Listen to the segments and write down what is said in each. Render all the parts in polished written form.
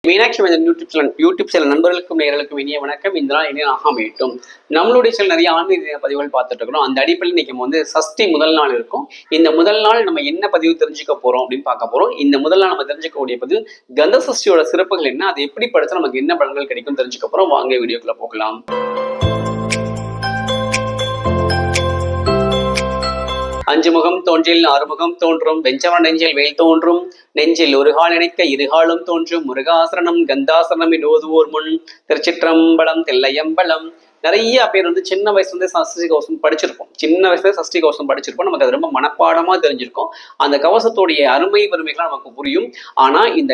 மீனாட்சி மஞ்சள் யூடியூப் சில நண்பர்களுக்கும் நேர்களுக்கும் இனிய வணக்கம். இந்த நாள் இனிய அமையட்டும். நம்மளுடைய சில நிறைய ஆன்மீக பதிவுகள் பார்த்துட்டு இருக்கிறோம். அந்த அடிப்படையில் இன்னைக்கு வந்து சஷ்டி முதல் நாள் இருக்கும். இந்த முதல் நாள் நம்ம என்ன பதிவு தெரிஞ்சுக்க போறோம் அப்படின்னு பார்க்க போறோம். இந்த முதல் நாள் நம்ம தெரிஞ்சுக்கக்கூடிய பதிவு கந்த சஷ்டியோட சிறப்புகள் என்ன, அதை எப்படி படிச்சா நமக்கு என்ன பலன்கள் கிடைக்கும் தெரிஞ்சுக்க போறோம். வாங்க வீடியோக்குள்ள போகலாம். அஞ்சு முகம் தோன்றில் ஆறுமுகம் தோன்றும், வெஞ்சவன் நெஞ்சில் வேல் தோன்றும், நெஞ்சில் ஒரு கால் இணைக்க இருகாலும் தோன்றும், முருகாசரணம் கந்தாசரணம் ஓதுவோர் முன், திருச்சிற்றம்பலம் தில்லையம்பலம். நிறைய பேர் வந்து சின்ன வயசுல இருந்து சஷ்டி கவசம் படிச்சிருப்போம். சின்ன வயசுல சஷ்டி கவசம் படிச்சிருப்போம். நமக்கு அது ரொம்ப மனப்பாடமா தெரிஞ்சிருக்கும். அந்த கவசத்துடைய அருமை பெருமைகள்லாம் நமக்கு புரியும். ஆனா இந்த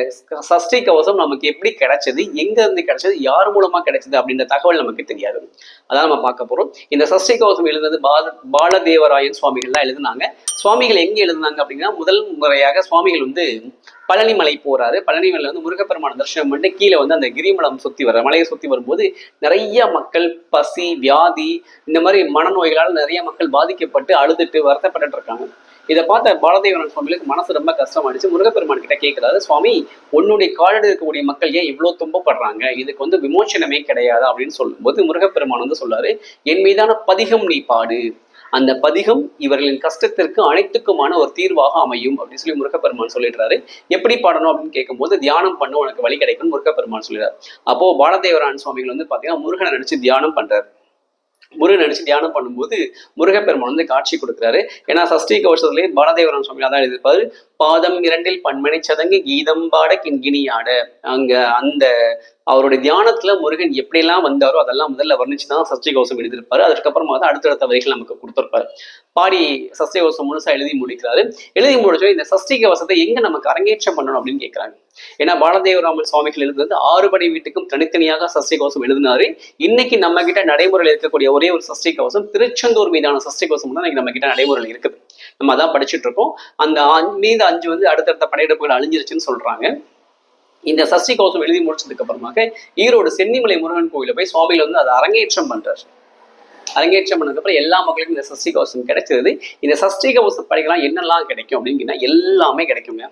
சஷ்டி கவசம் நமக்கு எப்படி கிடைச்சது, எங்க இருந்து கிடைச்சது, யார் மூலமா கிடைச்சது அப்படின்ற தகவல் நமக்கு தெரியாது. அதான் நம்ம பார்க்க போறோம். இந்த சஷ்டி கவசம் எழுதுனது பாலதேவராயன் சுவாமிகள் எழுதுனாங்க. சுவாமிகள் எங்க எழுதுனாங்க அப்படின்னா, முதல் முறையாக சுவாமிகள் வந்து பழனி மலை போறாரு. பழனி மலையில வந்து முருகப்பெருமான தரிசனம் பண்ணிட்டு கீழே வந்து அந்த கிரிமலம் சுத்தி வர மலையை சுத்தி வரும்போது நிறைய மக்கள் பசி, வியாதி, இந்த மாதிரி மனநோய்களால் நிறைய மக்கள் பாதிக்கப்பட்டு அழுதுட்டு வருத்தப்பட்டு இருக்காங்க. இதை பார்த்த பாலதேவரன் சுவாமிகளுக்கு மனசு ரொம்ப கஷ்டமாயிடுச்சு. முருகப்பெருமான் கிட்ட கேட்கிறாரு, சுவாமி உன்னுடைய காலடி இருக்கக்கூடிய மக்கள் ஏன் இவ்வளவு துன்பப்படுறாங்க, இதுக்கு வந்து விமோச்சனமே கிடையாது அப்படின்னு சொல்லும்போது முருகப்பெருமான் வந்து சொல்றாரு, என் மீதான பதிகம் நீ பாடு, அந்த பதிகம் இவர்களின் கஷ்டத்திற்கு அனைத்துக்குமான ஒரு தீர்வாக அமையும் அப்படின்னு சொல்லி முருகப்பெருமான் சொல்லிடுறாரு. எப்படி பாடணும் அப்படின்னு கேட்கும்போது, தியானம் பண்ண உனக்கு வழி கிடைக்கும் முருகப்பெருமான் சொல்லிடுறாரு. அப்போ பாலதேவராயன் சுவாமிகள் வந்து பாத்தீங்கன்னா முருகனை நினைச்சு தியானம் பண்றாரு. முருகன் நினைச்சு தியானம் பண்ணும்போது முருகப்பெருமான் வந்து காட்சி கொடுக்குறாரு. ஏன்னா சஷ்டி கவசத்திலே பாலதேவராயன் சுவாமிகள் தான் எழுதியிருப்பாரு, பாதம் இரண்டில் பன்மனை சதங்கு கீதம் பாட கிண்கிணியாட. அங்க அந்த அவருடைய தியானத்துல முருகன் எப்படியெல்லாம் வந்தாரோ அதெல்லாம் முதல்ல வர்ணிச்சுதான் சஷ்டி கவசம் எழுதியிருப்பாரு. அதுக்கப்புறமா தான் அடுத்தடுத்த வரிகள் நமக்கு கொடுத்திருப்பாரு. பாடி சஷ்டி கவசம் முழுசா எழுதி முடிக்கிறாரு. எழுதி முடிச்சோம் இந்த சஷ்டி கவசத்தை எங்க நமக்கு அரங்கேற்றம் பண்ணணும் அப்படின்னு கேட்கிறாங்க. ஏன்னா பாலதேவராமன் சுவாமிகள் எழுதுறது 6 படை வீட்டுக்கும் தனித்தனியாக சஷ்டி கவசம் எழுதினாரு. இன்னைக்கு நம்ம கிட்ட நடைமுறையில் இருக்கக்கூடிய ஒரே ஒரு சஷ்டி கவசம் திருச்செந்தூர் மீதான சஷ்டி கவசம் தான் நம்ம கிட்ட நடைமுறையில் இருக்குது. நம்ம அதான் படிச்சுட்டு இருக்கோம். அந்த மீது 5 வந்து அடுத்தடுத்த படையெடுப்புகள் அழிஞ்சிருச்சுன்னு சொல்றாங்க. இந்த சஷ்டி கவசம் எழுதி முடிச்சதுக்கு அப்புறமாக ஈரோடு சென்னிமலை முருகன் கோயில போய் சுவாமிகள் வந்து அதை அரங்கேற்றம் பண்றாரு. அரங்கேற்றம் பண்ணதுக்கப்புறம் எல்லா மக்களுக்கும் இந்த சஷ்டி கவசம் கிடைச்சது. இந்த சஷ்டி கவசம் படிக்கலாம் என்னெல்லாம் கிடைக்கும் அப்படின்னா எல்லாமே கிடைக்குங்க.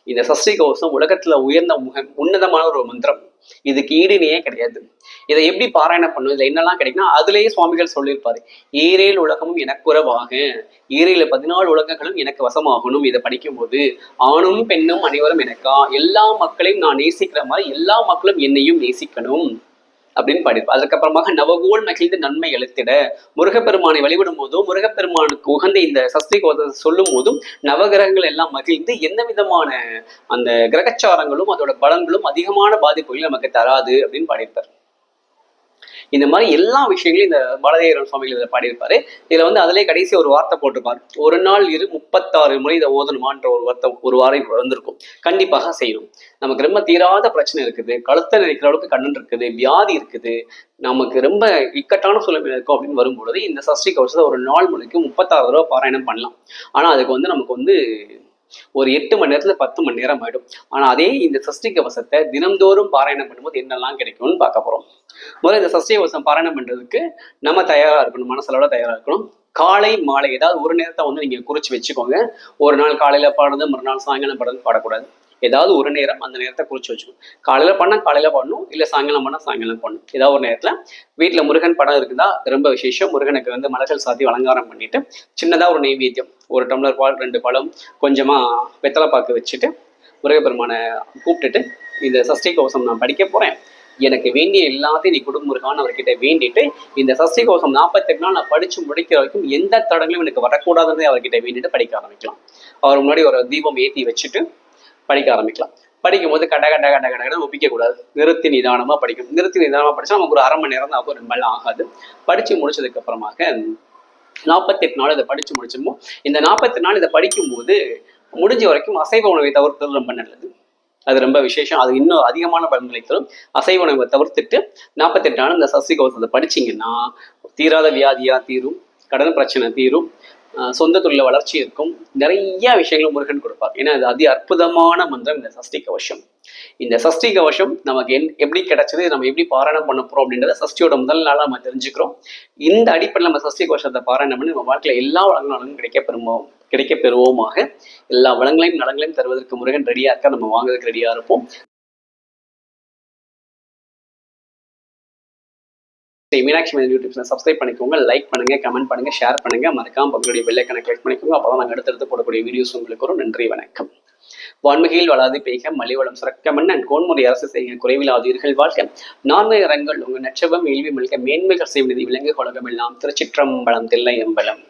இந்த சஷ்டி கவசம் உலகத்துல உயர்ந்த உன்னதமான ஒரு மந்திரம். இதுக்கு ஈடுணையே கிடையாது. இதை எப்படி பாராயணம் பண்ணும், இதுல என்னெல்லாம் கிடைக்குன்னா அதுலயே சுவாமிகள் சொல்லியிருப்பாரு, ஈரேல் உலகமும் எனக்கு உறவாக, ஈரேல 14 உலகங்களும் எனக்கு வசமாகணும். இதை படிக்கும் போது ஆணும் பெண்ணும் அனைவரும் எனக்கா, எல்லா மக்களையும் நான் நேசிக்கிற மாதிரி எல்லா மக்களும் என்னையும் நேசிக்கணும் அப்படின்னு பாடியிருப்பார். அதுக்கப்புறமாக நவகோள் மகிழ்ந்து நன்மை எழுத்திட, முருகப்பெருமானை வழிபடும் போதும் முருகப்பெருமானுக்கு உகந்த இந்த சஷ்டி கவசத்தை சொல்லும் போதும் நவகிரகங்கள் எல்லாம் மகிழ்ந்து எந்த விதமான அந்த கிரகச்சாரங்களும் அதோட பலன்களும் அதிகமான பாதிப்புகளை நமக்கு தராது அப்படின்னு பாடியிருப்பார். இந்த மாதிரி எல்லா விஷயங்களையும் இந்த பாலதேவராயன் சுவாமிகள் இதில் பாடியிருப்பாரு. இதுல வந்து அதிலே கடைசி ஒரு வார்த்தை போட்டிருப்பார், ஒரு நாள் 36 முறை இதை ஓதணுமான்ற ஒரு வாரம் வந்திருக்கும். கண்டிப்பாக செய்யணும். நமக்கு ரொம்ப தீராத பிரச்சனை இருக்குது, கழுத்தை நினைக்கிற அளவுக்கு கண்ணன் இருக்குது, வியாதி இருக்குது, நமக்கு ரொம்ப இக்கட்டான சூழ்நிலை இருக்கும் அப்படின்னு வரும்பொழுது இந்த சஷ்டி கவசத்தை ஒரு நாள் முழுக்க 36 தடவை பாராயணம் பண்ணலாம். ஆனா அதுக்கு வந்து நமக்கு வந்து ஒரு 8 மணி நேரத்துல 10 மணி நேரம் ஆயிடும். ஆனா அதே இந்த சஷ்டி கவசத்தை தினம்தோறும் பாராயணம் பண்ணும்போது என்னெல்லாம் கிடைக்கும்னு பார்க்க போறோம். முதல்ல இந்த சஷ்டி கவசம் பாராயணம் பண்றதுக்கு நம்ம தயாரா இருக்கணும், மனசளவோட தயாரா இருக்கணும். காலை மாலை ஏதாவது ஒரு நேரத்தை வந்து நீங்க குறிச்சு வச்சுக்கோங்க. ஒரு நாள் காலையில பாடுறது, மறுநாள் சாயங்காலம் பாடுறது பாடக்கூடாது. ஏதாவது ஒரு நேரம் அந்த நேரத்தை குறிச்சு வச்சுக்கணும். காலையில பண்ணா காலையில பாடணும், இல்ல சாயங்காலம் பண்ணா சாயங்காலம் பண்ணணும். ஏதாவது ஒரு நேரத்துல வீட்டுல முருகன் படம் இருக்குதா ரொம்ப விசேஷம். முருகனுக்கு வந்து மலர்கள் சாத்தி அலங்காரம் பண்ணிட்டு சின்னதா ஒரு நெய்வேத்தியம், ஒரு டம்ளர் பால், 2 பழம், கொஞ்சமா வெத்தலை பாக்கு வச்சுட்டு முருகப்பெருமானை கூப்பிட்டுட்டு, இந்த சஷ்டி கவசம் நான் படிக்க போறேன், எனக்கு வேண்டிய எல்லாத்தையும் நீ குடும்ப முருகான்னு அவர்கிட்ட வேண்டிட்டு இந்த சஷ்டி கவசம் 48 நாள் நான் படிச்சு முடிக்கிற வரைக்கும் எந்த தடங்களும் எனக்கு வரக்கூடாதுன்னு அவர்கிட்ட வேண்டிட்டு படிக்க ஆரம்பிக்கலாம். அவர் முன்னாடி ஒரு தீபம் ஏற்றி வச்சுட்டு படிக்க ஆரம்பிக்கலாம். படிக்கும் போது கட கட கட கட ஒப்பிக்க கூடாது. நிறுத்தி நிதானமா படிக்கணும். நிறுத்தி நிதானமா படிச்சா நமக்கு ஒரு 1/2 மணி நேரம் தான் ஆகும், 2 மணி ஆகாது. படிச்சு முடிச்சதுக்கு அப்புறமாக 48 நாள் இதை படிச்சு முடிச்சிருமோ. இந்த 48 நாள் இதை படிக்கும்போது முடிஞ்ச வரைக்கும் அசைவ உணவை தவிர்த்தது ரொம்ப நல்லது. அது ரொம்ப விசேஷம். அது இன்னும் அதிகமான பலன்களை தரும். அசைவ உணவை தவிர்த்துட்டு 48 நாள் இந்த சஷ்டி கவசத்தை படிச்சிங்கன்னா தீராத வியாதியா தீரும், கடன் பிரச்சனை தீரும், சொந்த தொழில வளர்ச்சி இருக்கும், நிறைய விஷயங்களும் முருகன் கொடுப்பார். ஏன்னா அது அதி அற்புதமான மந்திரம் இந்த சஷ்டி கவசம். இந்த சஷ்டி கவசம் நமக்கு எப்படி கிடைச்சது, நம்ம எப்படி பாராயணம் பண்ண போறோம் அப்படின்றத சஷ்டியோட முதல் நாளா நம்ம தெரிஞ்சுக்கிறோம். இந்த அடிப்படையில் நம்ம சஷ்டி கவசத்தை பாராயணம் பண்ணி நம்ம வாழ்க்கையில எல்லா வளங்களும் கிடைக்க பெறுவோமாக. எல்லா வளங்களையும் நலங்களையும் தருவதற்கு முருகன் ரெடியா இருக்கா, நம்ம வாங்குறதுக்கு ரெடியா இருப்போம். ஸ்ரீ மீனாட்சி மேல் யூடியூப் சேனல் சப்ஸ்கிரைப் பண்ணிக்கோங்க, லைக் பண்ணுங்க, கமெண்ட் பண்ணுங்க, ஷேர் பண்ணுங்க, மறக்காம பக்கத்துடைய பெல் ஐகானை கிளிக் பண்ணிக்கோங்க. அப்பதான் நாங்கள் அடுத்தடுத்து போடக்கூடிய வீடியோஸ் உங்களுக்கு வரும். நன்றி, வணக்கம். வான்மிகையில் வளாது பெய்க மலிவளம் சுரக்க மன்னன் கோன்முறை அரசு செய்க குறைவிலாதீர்கள் வாழ்க. நான்மை அரங்கள் உங்க நட்சவம் இல்வி மல்க மேன்மைகள் செய்வனது விலங்கு உலகம் எல்லாம். திருச்சிற்றம்பலம் தில்லையம்பலம்.